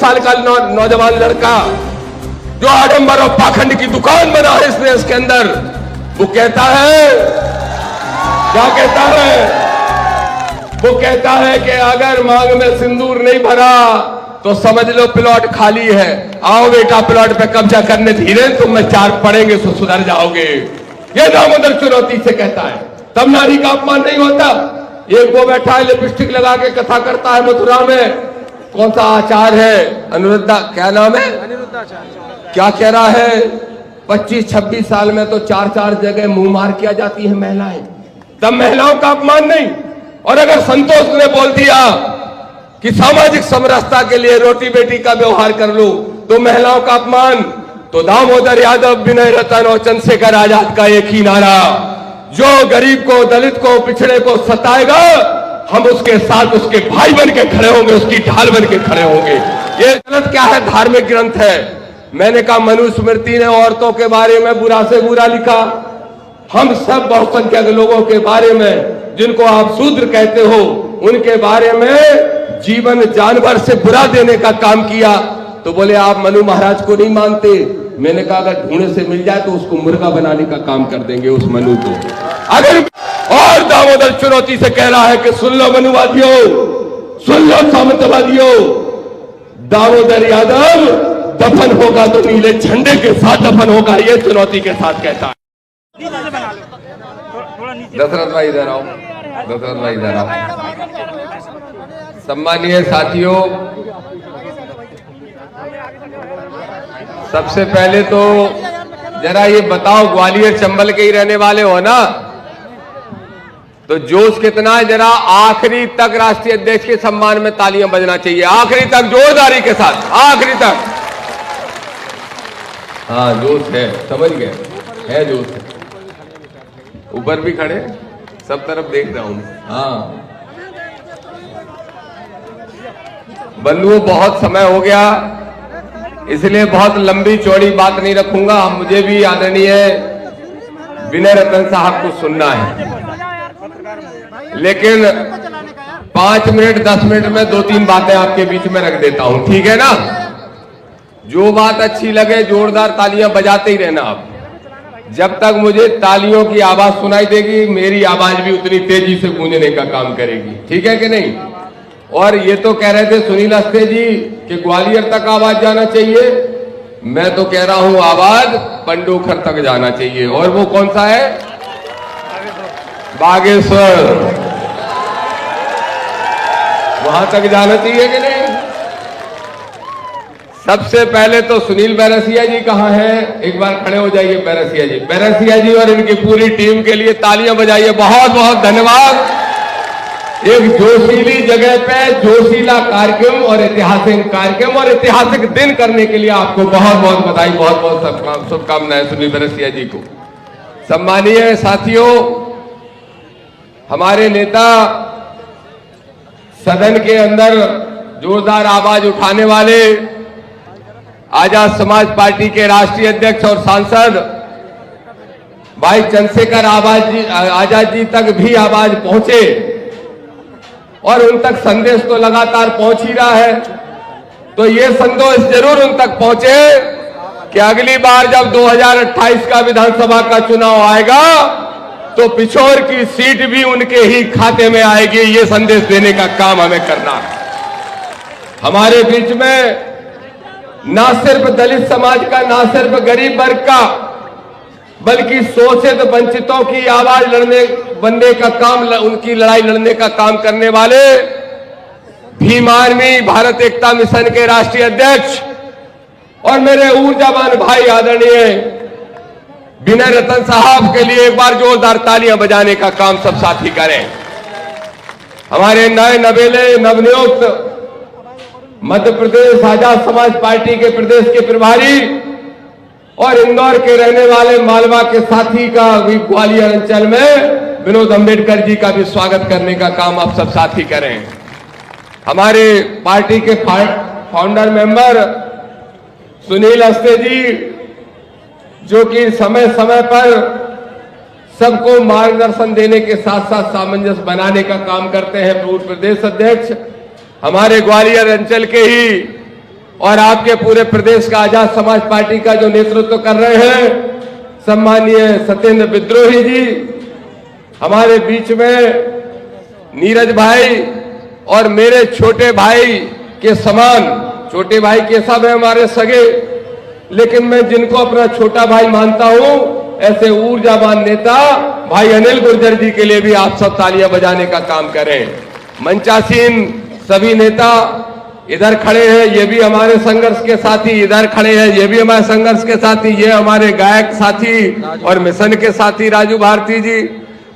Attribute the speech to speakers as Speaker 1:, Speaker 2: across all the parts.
Speaker 1: साल का नौजवान लड़का जो आडंबर और पाखंड की दुकान बना है इस देश के अंदर, वो कहता है, क्या कहता है? वो कहता है कि अगर मांग में सिंदूर नहीं भरा तो समझ लो प्लॉट खाली है, आओ बेटा प्लॉट पे कब्जा करने, धीरे तुम में चार पड़ेंगे तो सुधर जाओगे। ये दामोदर चुनौती से कहता है, तब नारी का अपमान नहीं होता। एक वो बैठा है लिपस्टिक लगा के कथा करता है मथुरा में, कौन सा आचार है, अनिरुद्धा, क्या नाम है, क्या कह रहा है, 25-26 साल में तो 4-4 जगह मुंह मार किया जाती है महिलाएं, तब महिलाओं का अपमान नहीं। और अगर संतोष ने बोल दिया कि सामाजिक समरसता के लिए रोटी बेटी का व्यवहार कर लो तो महिलाओं का अपमान, तो दामोदर यादव, विनय रतन और चंद्रशेखर आजाद का एक ही नारा, जो गरीब को, दलित को, पिछड़े को सताएगा हम उसके साथ उसके भाई बन के खड़े होंगे, उसकी ढाल बन के खड़े होंगे। ये गलत क्या है, धार्मिक ग्रंथ है। मैंने कहा मनुस्मृति ने औरतों के बारे में बुरा से बुरा लिखा, हम सब बहुसंख्यक लोगों के बारे में जिनको आप शूद्र कहते हो उनके बारे में जीवन जानवर से बुरा देने का काम किया। तो बोले आप मनु महाराज को नहीं मानते। मैंने कहा अगर ढूंढे से मिल जाए तो उसको मुर्गा बनाने का काम कर देंगे उस मनु को। अगर और दामोदर चुनौती से कह रहा है कि सुन लो मनुवादियों, सुन लो सामंतवादियों, दामोदर यादव दफन होगा तो नीले झंडे के साथ दफन होगा, ये चुनौती के साथ कहता है। दशरथ भाई इधर आओ, दशरथ भाई इधर आओ। सम्मानीय साथियों, सबसे पहले तो जरा ये बताओ, ग्वालियर चंबल के ही रहने वाले हो ना, तो जोश कितना है? जरा आखिरी तक राष्ट्रीय अध्यक्ष के सम्मान में तालियां बजना चाहिए, आखिरी तक जोरदारी के साथ, आखिरी तक। हाँ जोश है, समझ गए, है जोश है। ऊपर भी खड़े, सब तरफ देख रहा हूं। हाँ बंधुओं, बहुत समय हो गया, इसलिए बहुत लंबी चौड़ी बात नहीं रखूंगा। मुझे भी आदरणीय विनय रतन साहब को सुनना है, लेकिन 5 मिनट 10 मिनट में 2-3 बातें आपके बीच में रख देता हूं, ठीक है ना? जो बात अच्छी लगे जोरदार तालियां बजाते ही रहना आप। जब तक मुझे तालियों की आवाज सुनाई देगी मेरी आवाज भी उतनी तेजी से गूंजने का काम करेगी, ठीक है कि नहीं? और ये तो कह रहे थे सुनील अस्ते जी कि ग्वालियर तक आवाज जाना चाहिए, मैं तो कह रहा हूं आवाज पंडोखर तक जाना चाहिए। और वो कौन सा है? बागेश्वर, वहां तक जाना चाहिए कि नहीं? सबसे पहले तो सुनील बैरसिया जी कहां हैं? एक बार खड़े हो जाइए बैरसिया जी। बैरसिया जी और इनकी पूरी टीम के लिए तालियां बजाइए, बहुत बहुत धन्यवाद। एक जोशीली जगह पे जोशीला कार्यक्रम और ऐतिहासिक कार्यक्रम और ऐतिहासिक दिन करने के लिए आपको बहुत बहुत बधाई, बहुत बहुत शुभकामनाएं सुनील बैरसिया जी को। सम्मानीय साथियों, हमारे नेता सदन के अंदर जोरदार आवाज उठाने वाले आजाद समाज पार्टी के राष्ट्रीय अध्यक्ष और सांसद भाई चंद्रशेखर आजाद जी तक भी आवाज पहुंचे और उन तक संदेश तो लगातार पहुंच ही रहा है। तो ये संदेश जरूर उन तक पहुंचे कि अगली बार जब 2028 का विधानसभा का चुनाव आएगा तो पिछोर की सीट भी उनके ही खाते में आएगी। ये संदेश देने का काम हमें करना है। हमारे बीच में ना सिर्फ दलित समाज का, ना सिर्फ गरीब वर्ग का, बल्कि शोषित वंचितों की आवाज बनने का काम, उनकी लड़ाई लड़ने का काम करने वाले भीम आर्मी भारत एकता मिशन के राष्ट्रीय अध्यक्ष और मेरे ऊर्जावान भाई आदरणीय विनय रतन साहब के लिए एक बार जोरदार तालियां बजाने का काम सब साथी करें। हमारे नए नवेले नवनियुक्त मध्य प्रदेश आजाद समाज पार्टी के प्रदेश के प्रभारी और इंदौर के रहने वाले मालवा के साथी का भी ग्वालियर अंचल में विनोद अम्बेडकर जी का भी स्वागत करने का काम आप सब साथी करें। हमारे पार्टी के फाउंडर मेंबर सुनील अस्ते जी, जो कि समय समय पर सबको मार्गदर्शन देने के साथ साथ सामंजस्य बनाने का काम करते हैं, पूर्व प्रदेश अध्यक्ष हमारे ग्वालियर अंचल के ही और आपके पूरे प्रदेश का आजाद समाज पार्टी का जो नेतृत्व कर रहे हैं सम्मानीय सत्येंद्र विद्रोही जी, हमारे बीच में नीरज भाई और मेरे छोटे भाई के समान, छोटे भाई के सब है हमारे सगे, लेकिन मैं जिनको अपना छोटा भाई मानता हूं, ऐसे ऊर्जावान नेता भाई अनिल गुर्जर जी के लिए भी आप सब तालियां बजाने का काम करें। मंचासीन सभी नेता इधर खड़े हैं, ये भी हमारे संघर्ष के साथी, इधर खड़े हैं, ये भी हमारे संघर्ष के साथी, ये हमारे गायक साथी और मिशन के साथी राजू भारती जी,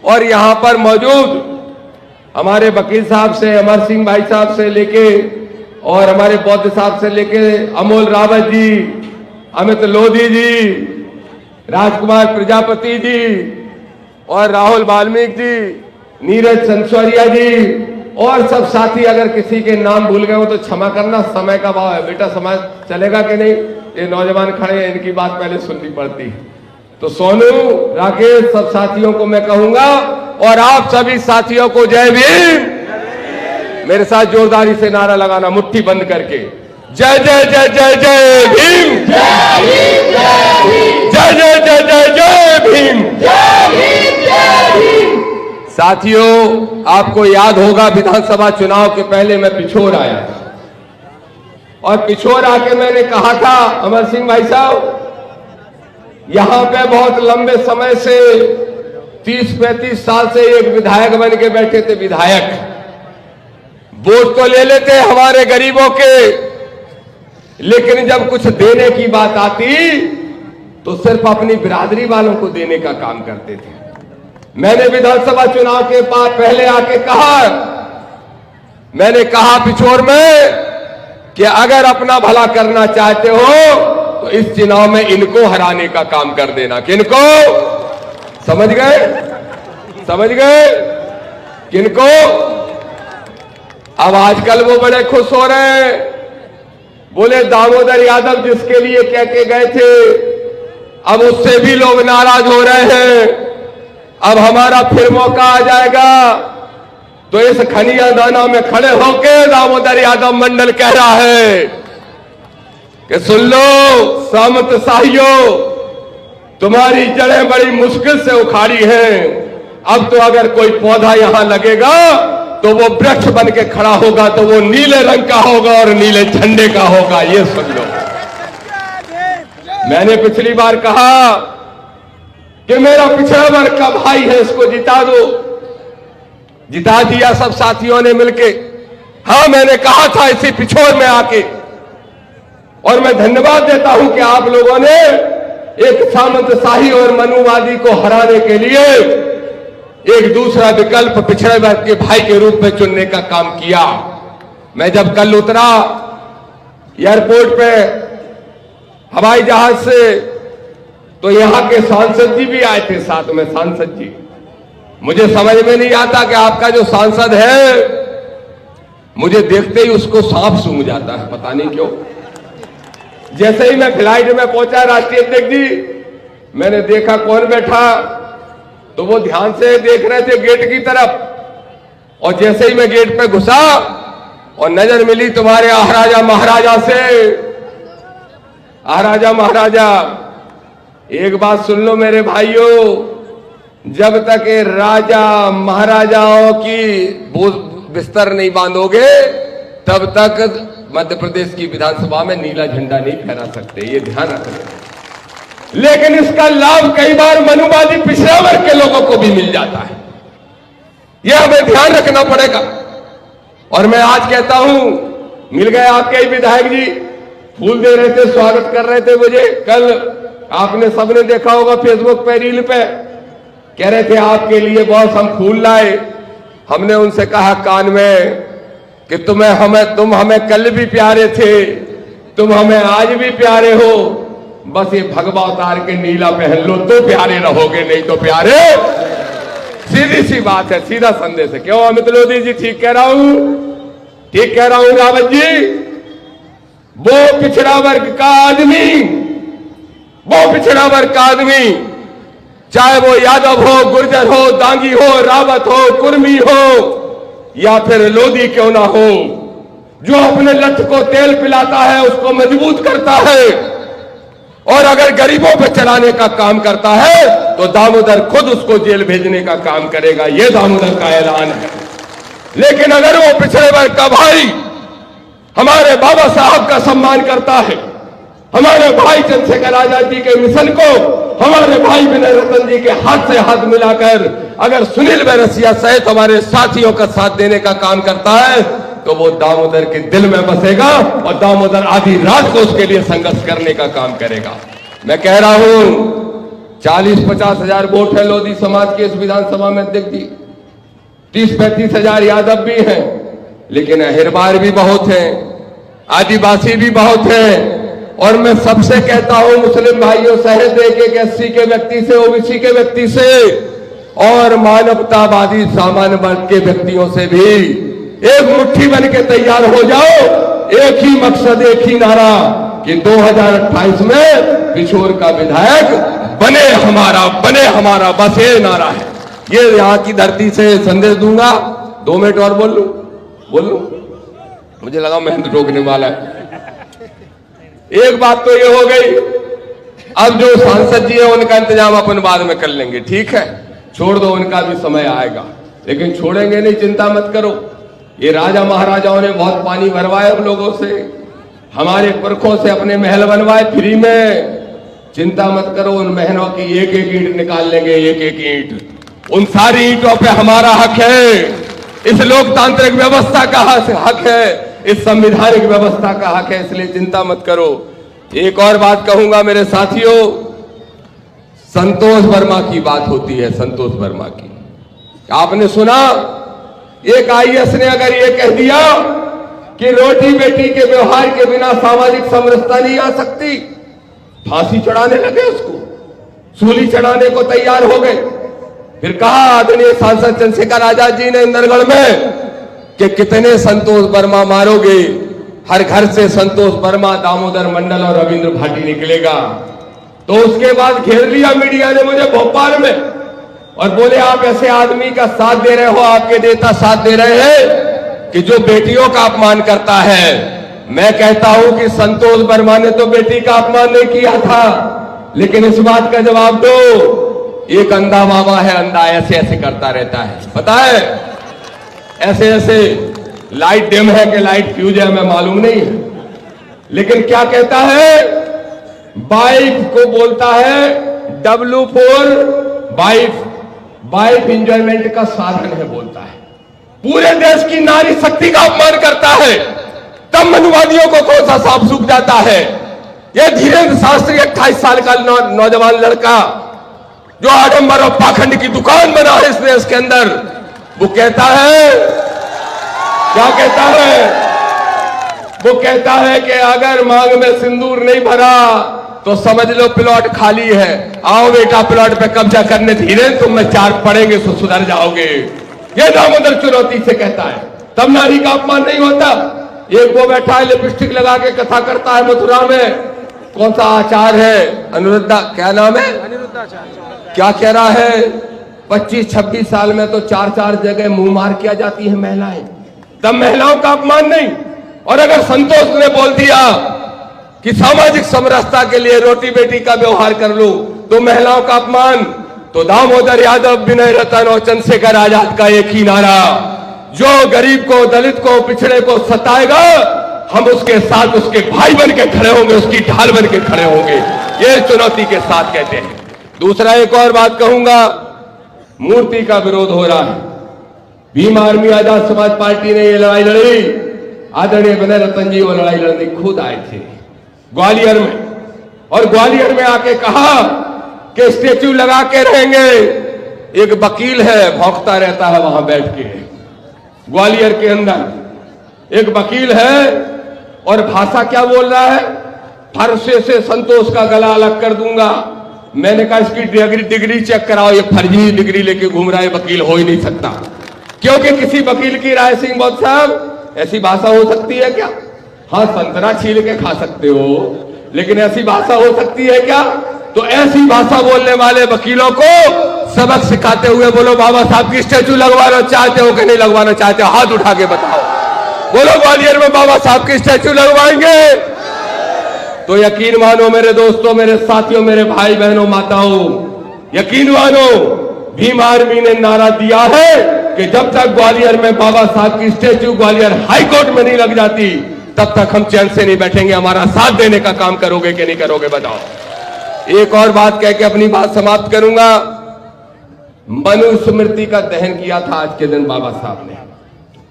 Speaker 1: और यहां पर मौजूद हमारे वकील साहब से, अमर सिंह भाई साहब से लेके और हमारे बौद्ध साहब से लेके अमोल रावत जी, अमित लोधी जी, राजकुमार प्रजापति जी और राहुल वाल्मीकि जी, नीरज संसौरिया जी और सब साथी, अगर किसी के नाम भूल गए हो तो क्षमा करना, समय का भाव है बेटा, समय चलेगा कि नहीं, ये नौजवान खड़े हैं, इनकी बात पहले सुननी पड़ती। तो सोनू, राकेश, सब साथियों को मैं कहूंगा और आप सभी साथियों को जय भीम। मेरे साथ जोरदारी से नारा लगाना मुट्ठी बंद करके, जय जय जय जय जय भीम, जय जय जय जय जय भीम। साथियों, आपको याद होगा विधानसभा चुनाव के पहले मैं पिछोर आया और पिछोर आके मैंने कहा था, अमर सिंह भाई साहब, यहां पे बहुत लंबे समय से 30-35 साल से एक विधायक बन के बैठे थे, विधायक वोट तो ले लेते हमारे गरीबों के, लेकिन जब कुछ देने की बात आती तो सिर्फ अपनी बिरादरी वालों को देने का काम करते थे। मैंने विधानसभा चुनाव के बाद पहले आके कहा, मैंने कहा पिछोर में कि अगर अपना भला करना चाहते हो तो इस चुनाव में इनको हराने का काम कर देना। किनको? समझ गए? समझ गए? किनको? अब आजकल वो बड़े खुश हो रहे हैं, बोले दामोदर यादव जिसके लिए कह के गए थे, अब उससे भी लोग नाराज हो रहे हैं, अब हमारा फिर मौका आ जाएगा। तो इस खनिया दाना में खड़े होके दामोदर यादव मंडल कह रहा है कि सुन लो सामंत शाहियों, तुम्हारी जड़ें बड़ी मुश्किल से उखाड़ी हैं, अब तो अगर कोई पौधा यहां लगेगा तो वो वृक्ष बन के खड़ा होगा, तो वो नीले रंग का होगा और नीले झंडे का होगा, ये सुन लो। मैंने पिछली बार कहा कि मेरा पिछड़ा वर्ग का भाई है, इसको जिता दो, जिता दिया सब साथियों ने मिलके। हां, मैंने कहा था इसी पिछोर में आके, और मैं धन्यवाद देता हूं कि आप लोगों ने एक सामंतशाही और मनुवादी को हराने के लिए एक दूसरा विकल्प पिछड़े वर्ग के भाई के रूप में चुनने का काम किया। मैं जब कल उतरा एयरपोर्ट पे हवाई जहाज से, तो यहां के सांसद जी भी आए थे साथ में। सांसद जी, मुझे समझ में नहीं आता कि आपका जो सांसद है, मुझे देखते ही उसको सांप सूंघ जाता है, पता नहीं क्यों। जैसे ही मैं फ्लाइट में पहुंचा, राष्ट्रीय अध्यक्ष जी, मैंने देखा कौन बैठा, तो वो ध्यान से देख रहे थे गेट की तरफ, और जैसे ही मैं गेट पे घुसा और नजर मिली तुम्हारे महाराजा महाराजा से, महाराजा महाराजा, एक बात सुन लो मेरे भाइयों, जब तक ये राजा महाराजाओं की बिस्तर नहीं बांधोगे तब तक मध्य प्रदेश की विधानसभा में नीला झंडा नहीं फहरा सकते, ये ध्यान रखना। लेकिन इसका लाभ कई बार मनुवादी पिछड़ा वर्ग के लोगों को भी मिल जाता है, यह हमें ध्यान रखना पड़ेगा। और मैं आज कहता हूं, मिल गए आपके ही विधायक जी, फूल दे रहे थे, स्वागत कर रहे थे मुझे। कल आपने सबने देखा होगा फेसबुक पे, रील पे, कह रहे थे आपके लिए बॉस हम फूल लाए। हमने उनसे कहा कान में कि तुम हमें कल भी प्यारे थे, तुम हमें आज भी प्यारे हो, बस ये भगवा उतार के नीला पहन लो तो प्यारे रहोगे, नहीं तो प्यारे। सीधी सी बात है, सीधा संदेश है। क्यों अमित लोधी जी, ठीक कह रहा हूं? ठीक कह रहा हूं रावत जी? वो पिछड़ा वर्ग का आदमी, वो पिछड़ा वर्ग का आदमी, चाहे वो यादव हो, गुर्जर हो, दांगी हो, रावत हो, कुर्मी हो या फिर लोधी क्यों ना हो, जो अपने लठ को तेल पिलाता है उसको मजबूत करता है, और अगर गरीबों पे चलाने का काम करता है तो दामोदर खुद उसको जेल भेजने का काम करेगा। यह दामोदर का ऐलान है। लेकिन अगर वो पिछड़े वर्ग का भाई हमारे बाबा साहब का सम्मान करता है, हमारे भाई चंद्रशेखर आजाद जी के मिशन को हमारे भाई विनय रतन जी के हाथ से हाथ मिलाकर अगर सुनील बैरसिया सहित हमारे साथियों का साथ देने का काम करता है तो वो दामोदर के दिल में बसेगा और दामोदर आधी रात को उसके लिए संघर्ष करने का काम करेगा। मैं कह रहा हूं 40-50 हजार वोट है लोधी समाज के इस विधानसभा में अध्यक्ष जी, 30-35 हजार यादव भी हैं, लेकिन अहिरबार भी बहुत हैं, आदिवासी भी बहुत हैं। और मैं सबसे कहता हूं मुस्लिम भाइयों सहित एक एससी के व्यक्ति से, ओबीसी के व्यक्ति से और मानवतावादी सामान्य वर्ग के व्यक्तियों से भी एक मुट्ठी बन के तैयार हो जाओ। एक ही मकसद, एक ही नारा कि 2028 में पिछोर का विधायक बने हमारा, बस ये नारा है। ये यहां की धरती से संदेश दूंगा। 2 मिनट और बोल लूं? मुझे लगा महेंद्र रोकने वाला है। एक बात तो ये हो गई, अब जो सांसद जी है उनका इंतजाम अपन बाद में कर लेंगे, ठीक है, छोड़ दो, उनका भी समय आएगा, लेकिन छोड़ेंगे नहीं, चिंता मत करो। ये राजा महाराजाओं ने बहुत पानी भरवाए हम लोगों से, हमारे पुरखों से अपने महल बनवाए फ्री में, चिंता मत करो, उन महलों की एक एक ईंट निकाल लेंगे, एक एक ईंट। उन सारी ईंटों पे हमारा हक है, इस लोकतांत्रिक व्यवस्था का हक है, इस संवैधानिक व्यवस्था का हक है, इसलिए चिंता मत करो। एक और बात कहूंगा मेरे साथियों, संतोष वर्मा की बात होती है, संतोष वर्मा की आपने सुना, एक आईएएस ने अगर ये कह दिया कि रोटी बेटी के व्यवहार के बिना सामाजिक समरसता नहीं आ सकती, फांसी चढ़ाने लगे, उसको सूली चढ़ाने को तैयार हो गए। फिर कहा आदरणीय सांसद चंद्रशेखर आजाद जी ने इंदरगढ़ में कि कितने संतोष वर्मा मारोगे, हर घर से संतोष वर्मा, दामोदर मंडल और रविंद्र भाटी निकलेगा। तो उसके बाद घेर लिया मीडिया ने मुझे भोपाल में और बोले आप ऐसे आदमी का साथ दे रहे हो, आपके नेता साथ दे रहे हैं कि जो बेटियों का अपमान करता है। मैं कहता हूं कि संतोष वर्मा ने तो बेटी का अपमान नहीं किया था, लेकिन इस बात का जवाब दो, एक अंधा बाबा है, अंधा ऐसे ऐसे करता रहता है, पता है, ऐसे ऐसे लाइट डिम है कि लाइट फ्यूज है हमें मालूम नहीं है, लेकिन क्या कहता है, वाइफ को बोलता है W4 वाइफ इंजॉयमेंट का साधन है बोलता है, पूरे देश की नारी शक्ति का अपमान करता है, तब मनुवादियों को कौन सा सांप सूख जाता है। यह धीरेन्द्र शास्त्री 28 साल का नौजवान लड़का जो आडंबर और पाखंड की दुकान बना है इस देश के अंदर, वो कहता है, क्या कहता है, वो कहता है कि अगर मांग में सिंदूर नहीं भरा तो समझ लो प्लॉट खाली है, आओ बेटा प्लॉट पे कब्जा करने, धीरे तुम में 4 पड़ेंगे तो सुधर जाओगे। ये दामोदर चुनौती से कहता है, तब नारी का अपमान नहीं होता। एक वो बैठा है लिपस्टिक लगा के कथा करता है मथुरा में, कौन सा आचार है, अनिरुद्धा, क्या नाम है, अनिरुद्धाचार्य, क्या कह रहा है, 25-26 साल में तो 4-4 जगह मुंह मार किया जाती है महिलाएं, तब महिलाओं का अपमान नहीं। और अगर संतोष ने बोल दिया कि सामाजिक समरसता के लिए रोटी बेटी का व्यवहार कर लो तो महिलाओं का अपमान, तो दामोदर यादव, विनय रतन और चंद्रशेखर आजाद का एक ही नारा, जो गरीब को, दलित को, पिछड़े को सताएगा, हम उसके साथ उसके भाई बन के खड़े होंगे, उसकी ढाल बन के खड़े होंगे। ये चुनौती के साथ कहते हैं। दूसरा एक और बात कहूंगा, मूर्ति का विरोध हो रहा है, भीम आर्मी आजाद समाज पार्टी ने ये लड़ाई लड़ी, आदरणीय विनय रतन जी वो लड़ाई लड़ने खुद आए थे ग्वालियर में, और ग्वालियर में आके कहा कि स्टेच्यू लगा के रहेंगे। एक वकील है, भौंकता रहता है वहां बैठ के, ग्वालियर के अंदर एक वकील है, और भाषा क्या बोल रहा है, फरसे से संतोष का गला अलग कर दूंगा। मैंने कहा इसकी डिग्री चेक कराओ, ये फर्जी डिग्री लेके घूम रहा है, वकील हो ही नहीं सकता। क्योंकि किसी वकील की राय सिंह बौद्ध साहब, ऐसी भाषा हो सकती है क्या? हाँ, संतरा छील के खा सकते हो, लेकिन ऐसी भाषा हो सकती है क्या? तो ऐसी भाषा बोलने वाले वकीलों को सबक सिखाते हुए बोलो, बाबा साहब की स्टैचू लगवाना चाहते हो कि नहीं लगवाना चाहते हो? हाथ उठा के बताओ। बोलो ग्वालियर में बाबा साहब की स्टैचू लगवाएंगे? तो यकीन मानो मेरे दोस्तों, मेरे साथियों, मेरे भाई बहनों, माताओं, यकीन मानो भीम आर्मी ने नारा दिया है कि जब तक ग्वालियर में बाबा साहब की स्टैचू ग्वालियर हाईकोर्ट में नहीं लग जाती तब तक हम चैन से नहीं बैठेंगे। हमारा साथ देने का काम करोगे कि नहीं करोगे बताओ। एक और बात कह के अपनी बात समाप्त करूंगा। मनुस्मृति का दहन किया था आज के दिन बाबा साहब ने,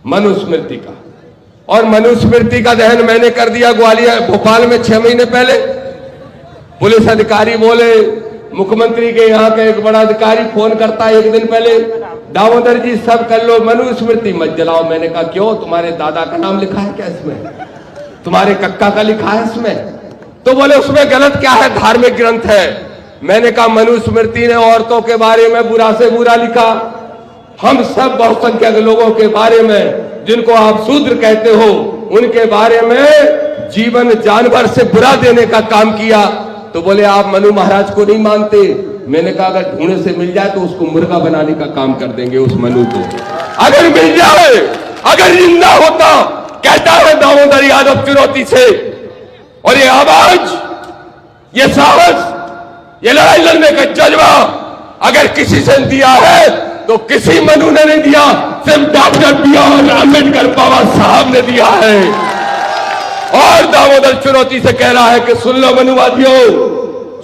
Speaker 1: मनुस्मृति का, और मनुस्मृति का दहन मैंने कर दिया ग्वालियर भोपाल में 6 महीने पहले। पुलिस अधिकारी बोले, मुख्यमंत्री के यहाँ का एक बड़ा अधिकारी फोन करता है 1 दिन पहले, दामोदर जी सब कर लो, मनुस्मृति मत जलाओ। मैंने कहा क्यों, तुम्हारे दादा का नाम लिखा है क्या इसमें, तुम्हारे कक्का का लिखा है इसमें? तो बोले उसमें गलत क्या है, धार्मिक ग्रंथ है। मैंने कहा मनुस्मृति ने औरतों के बारे में बुरा से बुरा लिखा, हम सब बहुसंख्यक लोगों के बारे में जिनको आप शूद्र कहते हो उनके बारे में जीवन जानवर से बुरा देने का काम किया। तो बोले आप मनु महाराज को नहीं मानते? मैंने कहा अगर ढूंढे से मिल जाए तो उसको मुर्गा बनाने का काम कर देंगे उस मनु को, अगर मिल जाए, अगर जिंदा होता। कहता है दामोदर यादव चुनौती से, और ये आवाज, ये साहस, ये लड़ाई लड़ने का जज्बा अगर किसी से दिया है तो किसी मनु ने नहीं दिया, सिर्फ डॉक्टर बी.आर. अम्बेडकर बाबा साहब ने दिया है। और दामोदर चुनौती से कह रहा है कि सुन लो मनुवादियों,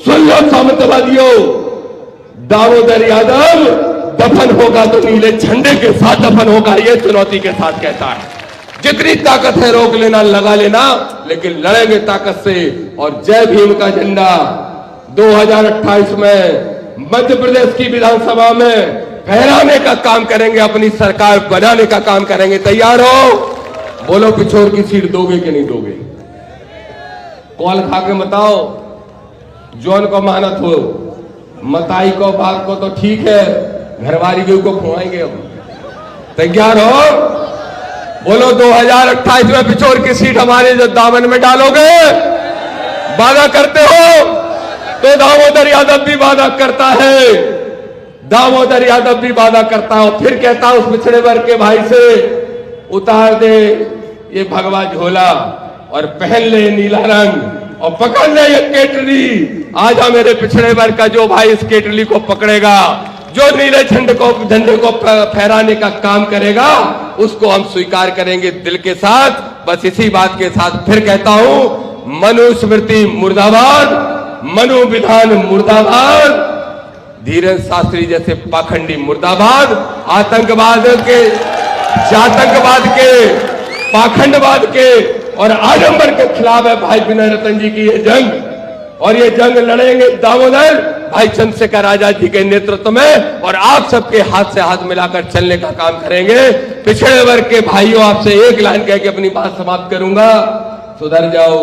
Speaker 1: सुन लो सामंतवादियों, दामोदर यादव दफन होगा तो नीले झंडे के साथ दफन होगा, ये चुनौती के साथ कहता है। जितनी ताकत है रोक लेना, लगा लेना, लेकिन लड़ेंगे ताकत से। और जय भीम का झंडा 2028 में मध्य प्रदेश की विधानसभा में फहराने का काम करेंगे, अपनी सरकार बनाने का काम करेंगे। तैयार हो? बोलो पिछोर की सीट दोगे कि नहीं दोगे? कॉल खा के बताओ, जौन को मानत हो, मताई को, बाप को तो ठीक है, घरवाली को खुआएंगे हम। तैयार हो? बोलो 2028 में पिछोर की सीट हमारे जो दामन में डालोगे? वादा करते हो? तो दामोदर यादव भी वादा करता है, दामोदर यादव भी वादा करता है। और फिर कहता है उस पिछड़े वर्ग के भाई से, उतार दे ये भगवा झोला और पहन ले नीला रंग और पकड़ ले ये केटली। आजा मेरे पिछड़े वर्ग का जो भाई इस केटली को पकड़ेगा, जो नीले झंडे को फहराने का काम करेगा, उसको हम स्वीकार करेंगे दिल के साथ। बस इसी बात के साथ फिर कहता हूं, मनुस्मृति मुर्दाबाद, मनु विधान मुर्दाबाद, धीरेन्द्र शास्त्री जैसे पाखंडी मुर्दाबाद, आतंकवाद के, जातंकवाद के, पाखंडवाद के और आडंबर के खिलाफ है भाई विनय रतन जी की ये जंग। और ये जंग लड़ेंगे दामोदर भाई चंद्रशेखर आजाद जी के नेतृत्व में, और आप सबके हाथ से हाथ मिलाकर चलने का काम करेंगे। पिछड़े वर्ग के भाइयों, आपसे एक लाइन कह के अपनी बात समाप्त करूंगा, सुधर जाओ,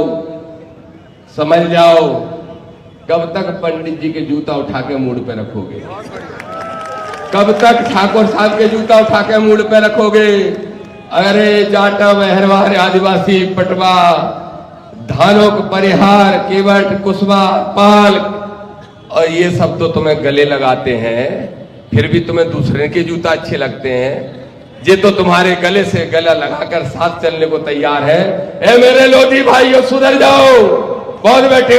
Speaker 1: समझ जाओ। कब तक पंडित जी के जूता उठा के मूड पे रखोगे? कब तक ठाकुर साहब के जूता उठा के मूड पे रखोगे? अरे जाटा महरवार आदिवासी पटवा, धानों का परिहार, केवट, कुशवा, पाल, और ये सब तो तुम्हें गले लगाते हैं, फिर भी तुम्हें दूसरे के जूता अच्छे लगते हैं। ये तो तुम्हारे गले से गला लगाकर साथ चलने को तैयार है। ए मेरे लोधी भाइयों, सुधर जाओ, बहुत बैठे हो।